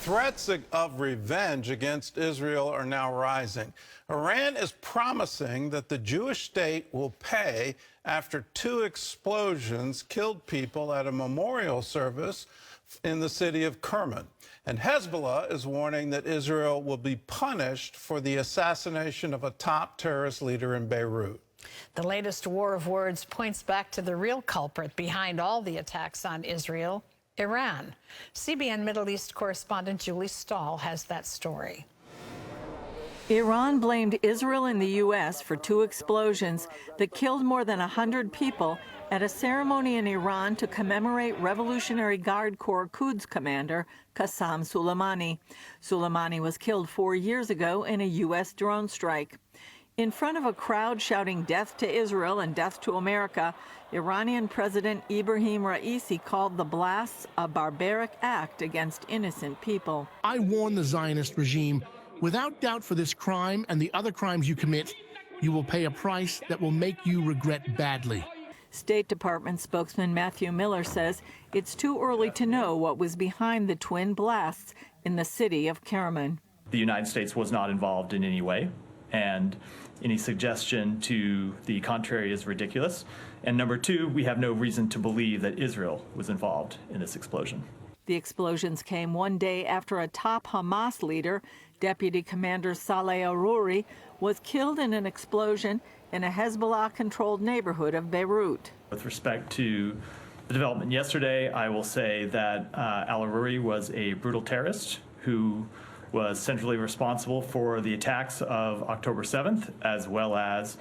threats of revenge against Israel are now rising. Iran is promising that the Jewish state will pay after two explosions killed people at a memorial service in the city of Kerman. And Hezbollah is warning that Israel will be punished for the assassination of a top terrorist leader in Beirut. The latest war of words points back to the real culprit behind all the attacks on Israel, Iran. CBN Middle East correspondent Julie Stahl has that story. Iran blamed Israel and the U.S. for two explosions that killed more than 100 people at a ceremony in Iran to commemorate Revolutionary Guard Corps Quds commander Qassem Soleimani. Soleimani was killed 4 years ago in a U.S. drone strike. In front of a crowd shouting death to Israel and death to America, Iranian President Ibrahim Raisi called the blasts a barbaric act against innocent people. I warn the Zionist regime, without doubt for this crime and the other crimes you commit, you will pay a price that will make you regret badly. State Department spokesman Matthew Miller says it's too early to know what was behind the twin blasts in the city of Kerman. The United States was not involved in any way, and any suggestion to the contrary is ridiculous. And number two, we have no reason to believe that Israel was involved in this explosion. The explosions came one day after a top Hamas leader, Deputy Commander Saleh Aruri, was killed in an explosion in a Hezbollah-controlled neighborhood of Beirut. With respect to the development yesterday, I will say that al-Aruri was a brutal terrorist who was centrally responsible for the attacks of October 7th, as well as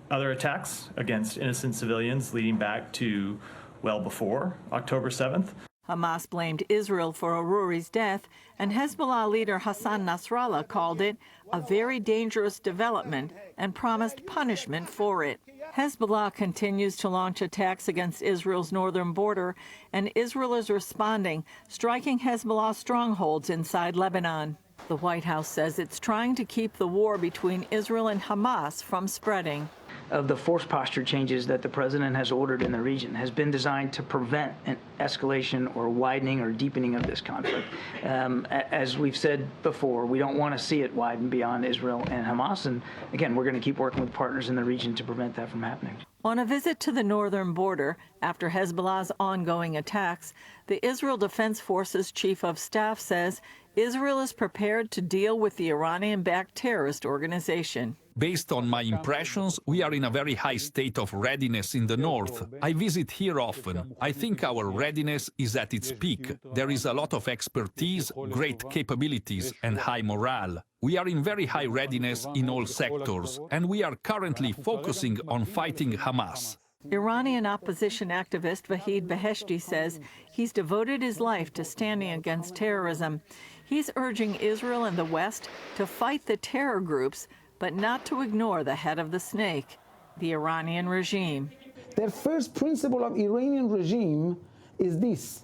other attacks against innocent civilians leading back to well before October 7th. Hamas blamed Israel for Aruri's death, and Hezbollah leader Hassan Nasrallah called it a very dangerous development and promised punishment for it. Hezbollah continues to launch attacks against Israel's northern border, and Israel is responding, striking Hezbollah strongholds inside Lebanon. The White House says it's trying to keep the war between Israel and Hamas from spreading. Of the force posture changes that the president has ordered in the region has been designed to prevent an escalation or widening or deepening of this conflict. As we've said before, we don't want to see it widen beyond Israel and Hamas. And again, we're going to keep working with partners in the region to prevent that from happening. On a visit to the northern border after Hezbollah's ongoing attacks, the Israel Defense Forces Chief of Staff says Israel is prepared to deal with the Iranian-backed terrorist organization. Based on my impressions, we are in a very high state of readiness in the north. I visit here often. I think our readiness is at its peak. There is a lot of expertise, great capabilities, and high morale. We are in very high readiness in all sectors, and we are currently focusing on fighting Hamas. Iranian opposition activist Vahid Beheshti says he's devoted his life to standing against terrorism. He's urging Israel and the West to fight the terror groups, but not to ignore the head of the snake, the Iranian regime. The first principle of Iranian regime is this: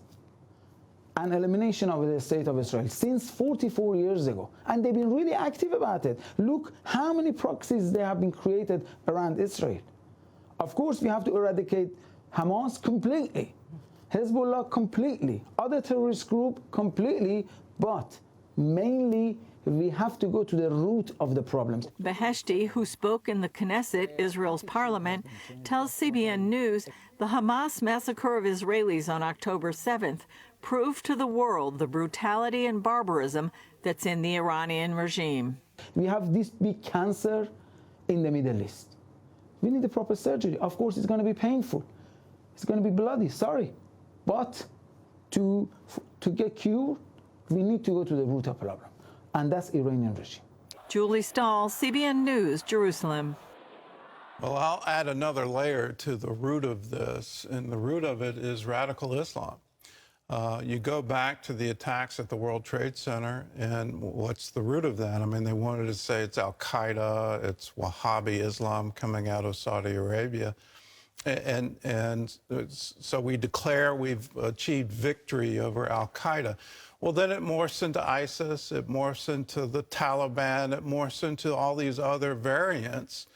an elimination of the state of Israel since 44 years ago. And they've been really active about it. Look how many proxies they have been created around Israel. Of course, we have to eradicate Hamas completely, Hezbollah completely, other terrorist group completely, but mainly we have to go to the root of the problems. Beheshti, who spoke in the Knesset, Israel's parliament, tells CBN News the Hamas massacre of Israelis on October 7th proved to the world the brutality and barbarism that's in the Iranian regime. We have this big cancer in the Middle East. We need the proper surgery. Of course, it's going to be painful. It's going to be bloody, sorry. But to get cured, we need to go to the root of the problem. And that's Iranian regime. Julie Stahl, CBN News, Jerusalem. Well, I'll add another layer to the root of this, and the root of it is radical Islam. You go back to the attacks at the World Trade Center, and what's the root of that? I mean, they wanted to say it's al-Qaeda, it's Wahhabi Islam coming out of Saudi Arabia. And so we declare we've achieved victory over al-Qaeda. Well, then it morphs into ISIS, it morphs into the Taliban, it morphs into all these other variants,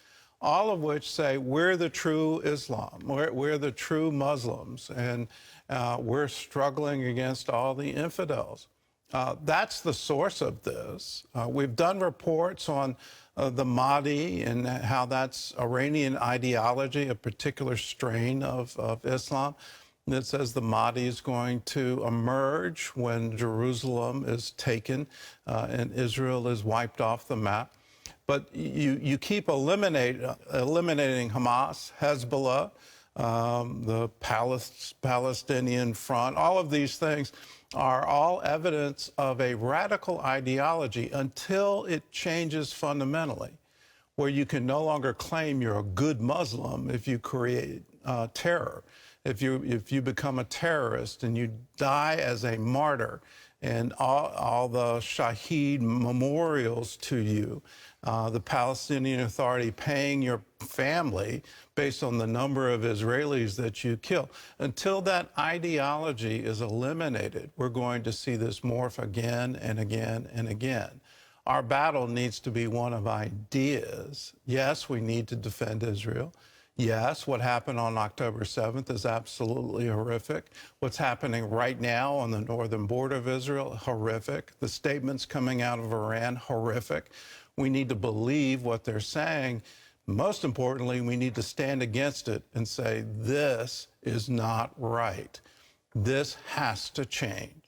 all of which say we're the true Islam, we're the true Muslims, and we're struggling against all the infidels. That's the source of this. We've done reports on the Mahdi and how that's Iranian ideology, a particular strain of Islam that says the Mahdi is going to emerge when Jerusalem is taken and Israel is wiped off the map. But you keep eliminating Hamas, Hezbollah, the Palestinian Front. All of these things are all evidence of a radical ideology until it changes fundamentally, where you can no longer claim you're a good Muslim if you create terror, if you become a terrorist and you die as a martyr, and all the Shaheed memorials to you, the Palestinian Authority paying your family based on the number of Israelis that you kill. Until that ideology is eliminated, we're going to see this morph again and again and again. Our battle needs to be one of ideas. Yes, we need to defend Israel. Yes, what happened on October 7th is absolutely horrific. What's happening right now on the northern border of Israel, horrific. The statements coming out of Iran, horrific. We need to believe what they're saying. Most importantly, we need to stand against it and say, this is not right. This has to change.